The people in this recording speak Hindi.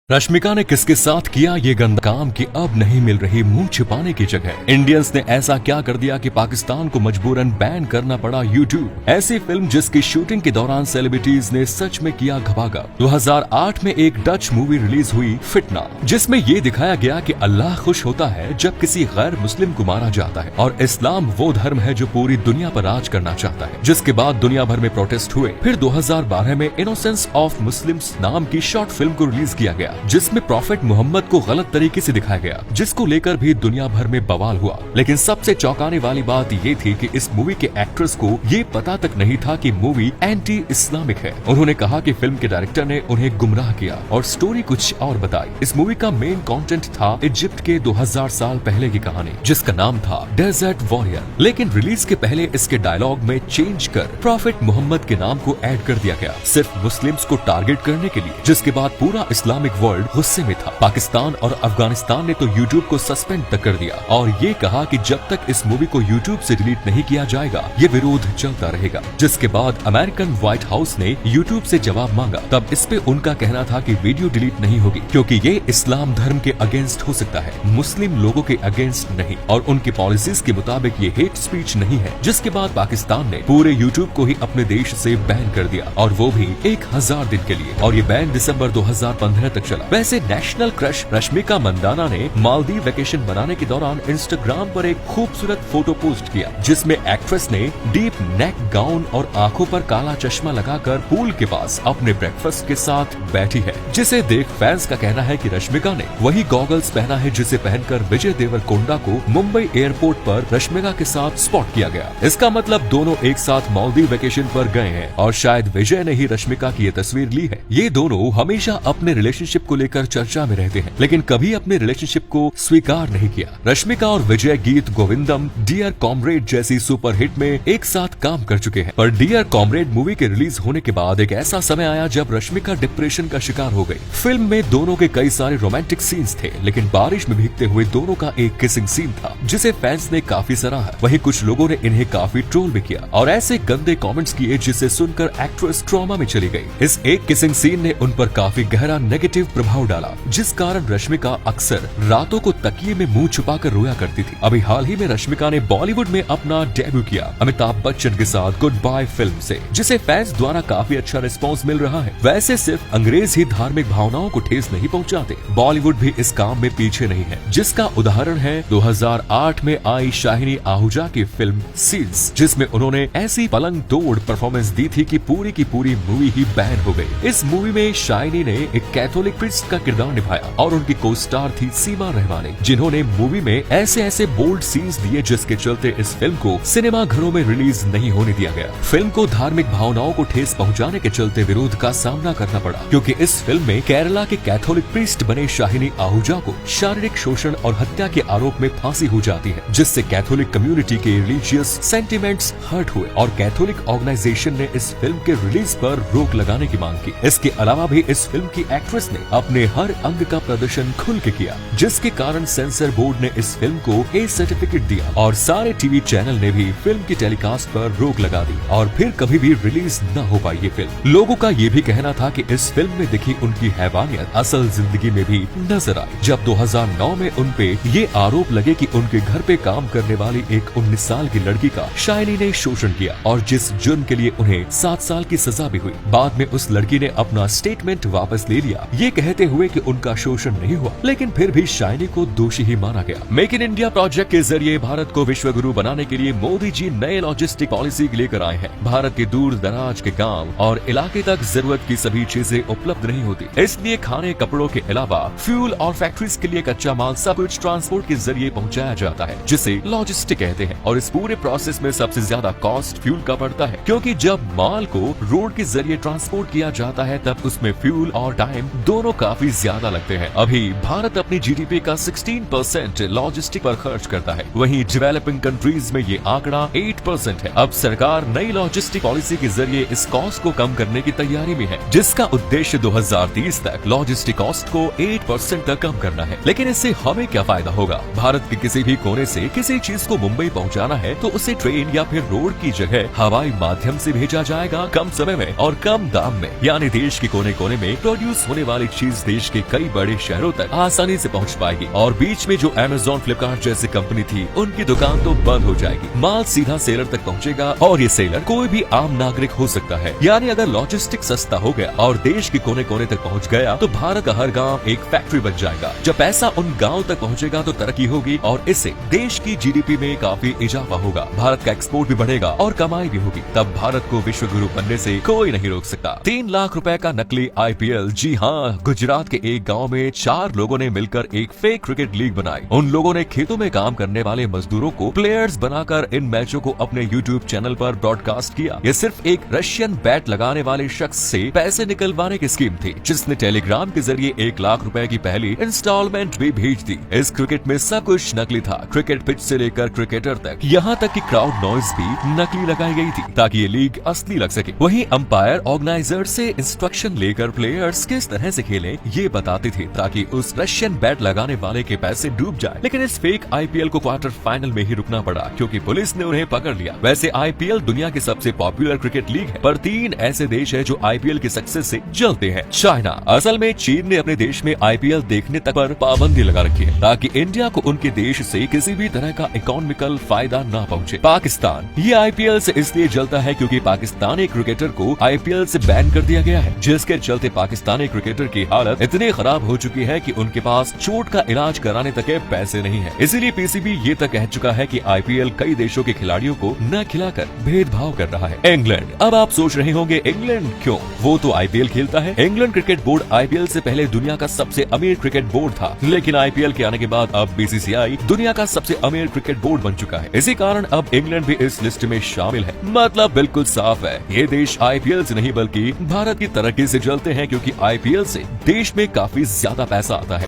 रश्मिका ने किसके साथ किया ये गंदा काम कि अब नहीं मिल रही मुंह छिपाने की जगह। इंडियंस ने ऐसा क्या कर दिया कि पाकिस्तान को मजबूरन बैन करना पड़ा यूट्यूब। ऐसी फिल्म जिसकी शूटिंग के दौरान सेलिब्रिटीज ने सच में किया घबाघब। 2008 में एक डच मूवी रिलीज हुई फिटना, जिसमें ये दिखाया गया कि अल्लाह खुश होता है जब किसी गैर मुस्लिम को मारा जाता है और इस्लाम वो धर्म है जो पूरी दुनिया पर राज करना चाहता है। जिसके बाद दुनिया भर में प्रोटेस्ट हुए। फिर 2012 में इनोसेंस ऑफ मुस्लिम्स नाम की शॉर्ट फिल्म को रिलीज किया गया, जिसमें प्रॉफिट मोहम्मद को गलत तरीके से दिखाया गया, जिसको लेकर भी दुनिया भर में बवाल हुआ। लेकिन सबसे चौंकाने वाली बात ये थी कि इस मूवी के एक्ट्रेस को ये पता तक नहीं था कि मूवी एंटी इस्लामिक है। उन्होंने कहा कि फिल्म के डायरेक्टर ने उन्हें गुमराह किया और स्टोरी कुछ और बताई। इस मूवी का मेन कंटेंट था इजिप्ट के 2000 साल पहले की कहानी, जिसका नाम था डेजर्ट वॉरियर। लेकिन रिलीज के पहले इसके डायलॉग में चेंज कर प्रॉफिट मोहम्मद के नाम को ऐड कर दिया गया, सिर्फ मुस्लिम्स को टारगेट करने के लिए। जिसके बाद पूरा इस्लामिक वर्ल्ड गुस्से में था। पाकिस्तान और अफगानिस्तान ने तो यूट्यूब को सस्पेंड तक कर दिया और ये कहा कि जब तक इस मूवी को यूट्यूब से डिलीट नहीं किया जाएगा ये विरोध चलता रहेगा। जिसके बाद अमेरिकन व्हाइट हाउस ने यूट्यूब से जवाब मांगा। तब इस पे उनका कहना था कि वीडियो डिलीट नहीं होगी क्योंकि ये इस्लाम धर्म के अगेंस्ट हो सकता है, मुस्लिम लोगों के अगेंस्ट नहीं, और उनकी पॉलिसीज के मुताबिक ये हेट स्पीच नहीं है। जिसके बाद पाकिस्तान ने पूरे यूट्यूब को ही अपने देश से बैन कर दिया और वो भी 1000 दिन के लिए, और ये बैन दिसंबर 2015 तक चला। वैसे नेशनल क्रश रश्मिका मंदाना ने मालदीव वेकेशन मनाने के दौरान इंस्टाग्राम पर एक खूबसूरत फोटो पोस्ट किया, जिसमें एक्ट्रेस ने डीप नेक गाउन और आंखों पर काला चश्मा लगाकर पूल के पास अपने ब्रेकफास्ट के साथ बैठी है। जिसे देख फैंस का कहना है कि रश्मिका ने वही गॉगल्स पहना है जिसे पहनकर विजय देवरकोंडा को मुंबई एयरपोर्ट पर रश्मिका के साथ स्पॉट किया गया। इसका मतलब दोनों एक साथ मालदीव वेकेशन पर गए हैं और शायद विजय ने ही रश्मिका की ये तस्वीर ली है। ये दोनों हमेशा अपने रिलेशनशिप को लेकर चर्चा में रहते हैं, लेकिन कभी अपने रिलेशनशिप को स्वीकार नहीं किया। रश्मिका और विजय गीत गोविंदम, डियर कॉमरेड जैसी सुपरहिट में एक साथ काम कर चुके हैं। पर डियर कॉमरेड मूवी के रिलीज होने के बाद एक ऐसा समय आया जब रश्मिका डिप्रेशन का शिकार हो गई। फिल्म में दोनों के कई सारे रोमांटिक सीन्स थे, लेकिन बारिश में भीगते हुए दोनों का एक किसिंग सीन था जिसे फैंस ने काफी सराहा। वहीं कुछ लोगों ने इन्हें काफी ट्रोल भी किया और ऐसे गंदे कमेंट्स किए जिसे सुनकर एक्ट्रेस ट्रॉमा में चली गई। इस एक किसिंग सीन ने उन पर काफी गहरा नेगेटिव प्रभाव डाला, जिस कारण रश्मिका अक्सर रातों को तकिए में मुंह छुपाकर रोया करती थी। अभी हाल ही में रश्मिका ने बॉलीवुड में अपना डेब्यू किया अमिताभ बच्चन के साथ गुड बाय फिल्म से, जिसे फैंस द्वारा काफी अच्छा रिस्पांस मिल रहा है। वैसे सिर्फ अंग्रेज ही धार्मिक भावनाओं को ठेस नहीं पहुंचाते, बॉलीवुड भी इस काम में पीछे नहीं है, जिसका उदाहरण है 2008 में आई शाहिनी आहूजा की फिल्म सील्स, जिसमें उन्होंने ऐसी पलंग तोड़ परफॉर्मेंस दी थी कि पूरी मूवी ही बैन हो गई। इस मूवी में शाहिनी ने एक कैथोलिक प्रीस्ट का किरदार निभाया और उनकी को स्टार थी सीमा रहमानी, जिन्होंने मूवी में ऐसे बोल्ड सीन्स दिए जिसके चलते इस फिल्म को सिनेमा घरों में रिलीज नहीं होने दिया गया। फिल्म को धार्मिक भावनाओं को ठेस पहुंचाने के चलते विरोध का सामना करना पड़ा, क्योंकि इस फिल्म में केरला के कैथोलिक प्रीस्ट बने शाहिनी आहूजा को शारीरिक शोषण और हत्या के आरोप में फांसी हो जाती है, जिससे कैथोलिक कम्युनिटी के रिलीजियस सेंटिमेंट्स हर्ट हुए और कैथोलिक ऑर्गेनाइजेशन ने इस फिल्म के रिलीज पर रोक लगाने की मांग की। इसके अलावा भी इस फिल्म की एक्ट्रेस ने अपने हर अंग का प्रदर्शन खुल के किया, जिसके कारण सेंसर बोर्ड ने इस फिल्म को ए सर्टिफिकेट दिया और सारे टीवी चैनल ने भी फिल्म की टेलीकास्ट पर रोक लगा दी और फिर कभी भी रिलीज न हो पाई ये फिल्म। लोगों का ये भी कहना था कि इस फिल्म में दिखी उनकी हैवानियत असल जिंदगी में भी नजर आई, जब 2009 में उन पे ये आरोप लगे कि उनके घर पे काम करने वाली एक 19 साल की लड़की का शाइनी ने शोषण किया और जिस जुर्म के लिए उन्हें 7 साल की सजा भी हुई। बाद में उस लड़की ने अपना स्टेटमेंट वापस ले लिया, ये कहते हुए कि उनका शोषण नहीं हुआ, लेकिन फिर भी शाइनी को दोषी ही माना गया। मेक इन इंडिया प्रोजेक्ट के जरिए भारत को विश्व गुरु बनाने के लिए मोदी जी नए लॉजिस्टिक पॉलिसी लेकर आए हैं। भारत के दूर दराज के गांव और इलाके तक जरूरत की सभी चीजें उपलब्ध नहीं होती, इसलिए खाने कपड़ों के अलावा फ्यूल और फैक्ट्रीज के लिए कच्चा माल सब कुछ ट्रांसपोर्ट के जरिए पहुंचाया जाता है, जिसे लॉजिस्टिक कहते हैं। और इस पूरे प्रोसेस में सबसे ज्यादा कॉस्ट फ्यूल का पड़ता है, क्योंकि जब माल को रोड के जरिए ट्रांसपोर्ट किया जाता है तब उसमें फ्यूल और टाइम दोनों काफी ज्यादा लगते हैं। अभी भारत अपनी जीडीपी का 16% लॉजिस्टिक पर खर्च करता है, वहीं डेवलपिंग कंट्रीज में ये आंकड़ा 8% है। अब सरकार नई लॉजिस्टिक पॉलिसी के जरिए इस कॉस्ट को कम करने की तैयारी में है, जिसका उद्देश्य 2030 तक लॉजिस्टिक कॉस्ट को 8% तक कम करना है। लेकिन इससे हमें क्या फायदा होगा? भारत के किसी भी कोने से किसी चीज को मुंबई पहुंचाना है तो उसे ट्रेन या फिर रोड की जगह हवाई माध्यम से भेजा जाएगा, कम समय में और कम दाम में। यानी देश के कोने कोने में प्रोड्यूस होने वाली चीज देश के कई बड़े शहरों तक आसानी से पहुंच पाएगी और बीच में जो Amazon, फ्लिपकार्ट जैसी कंपनी थी उनकी दुकान तो बंद हो जाएगी। माल सीधा सेलर तक पहुंचेगा और ये सेलर कोई भी आम नागरिक हो सकता है। यानी अगर लॉजिस्टिक सस्ता हो गया और देश के कोने कोने तक पहुंच गया तो भारत का हर गाँव एक फैक्ट्री बन जाएगा। जब पैसा उन गाँव तक पहुँचेगा तो तरक्की होगी और इससे देश की GDP में काफी इजाफा होगा। भारत का एक्सपोर्ट भी बढ़ेगा और कमाई भी होगी। तब भारत को विश्व गुरु बनने से कोई नहीं रोक सकता। 3 लाख रुपए का नकली IPL। जी हाँ, गुजरात के एक गांव में 4 लोगों ने मिलकर एक फेक क्रिकेट लीग बनाई। उन लोगों ने खेतों में काम करने वाले मजदूरों को प्लेयर्स बनाकर इन मैचों को अपने YouTube चैनल पर ब्रॉडकास्ट किया। ये सिर्फ एक रशियन बैट लगाने वाले शख्स से पैसे निकलवाने की स्कीम थी, जिसने टेलीग्राम के जरिए 1 लाख रुपए की पहली इंस्टॉलमेंट भी भेज दी। इस क्रिकेट में सब कुछ नकली था, क्रिकेट पिच से लेकर क्रिकेटर तक, यहाँ तक कि क्राउड नॉइज भी नकली लगाई गई थी ताकि ये लीग असली लग सके। वहीं अंपायर ऑर्गेनाइजर से इंस्ट्रक्शन लेकर प्लेयर्स किस तरह से खेलें ये बताते थे ताकि उस रशियन बैट लगाने वाले के पैसे डूब जाए। लेकिन इस फेक IPL को क्वार्टर फाइनल में ही रुकना पड़ा क्योंकि पुलिस ने उन्हें पकड़ लिया। वैसे IPL दुनिया की सबसे पॉपुलर क्रिकेट लीग है, पर 3 ऐसे देश है जो IPL की सक्सेस से जलते हैं। चाइना। असल में चीन ने अपने देश में IPL देखने तक पर पाबंदी लगा रखी है ताकि इंडिया को उनके देश से किसी भी तरह का इकोनॉमिकल फायदा ना पहुंचे। पाकिस्तान। ये IPL से इसलिए जलता है क्योंकि पाकिस्तानी क्रिकेटर को IPL से बैन कर दिया गया है, जिसके चलते पाकिस्तानी क्रिकेटर की हालत इतनी खराब हो चुकी है कि उनके पास चोट का इलाज कराने तक के पैसे नहीं है। इसीलिए PCB ये तक कह चुका है कि IPL कई देशों के खिलाड़ियों को न खिलाकर भेदभाव कर रहा है। इंग्लैंड। अब आप सोच रहे होंगे इंग्लैंड क्यों? वो तो IPL खेलता है। इंग्लैंड क्रिकेट बोर्ड IPL से पहले दुनिया का सबसे अमीर क्रिकेट बोर्ड था, लेकिन IPL के आने के बाद अब BCCI दुनिया का सबसे अमीर क्रिकेट बोर्ड बन चुका है। इसी कारण अब इंग्लैंड भी इस लिस्ट में शामिल है। मतलब बिल्कुल साफ है, ये देश IPL से नहीं बल्कि भारत की तरक्की से जलते हैं क्योंकि IPL से देश में काफी ज्यादा पैसा आता है।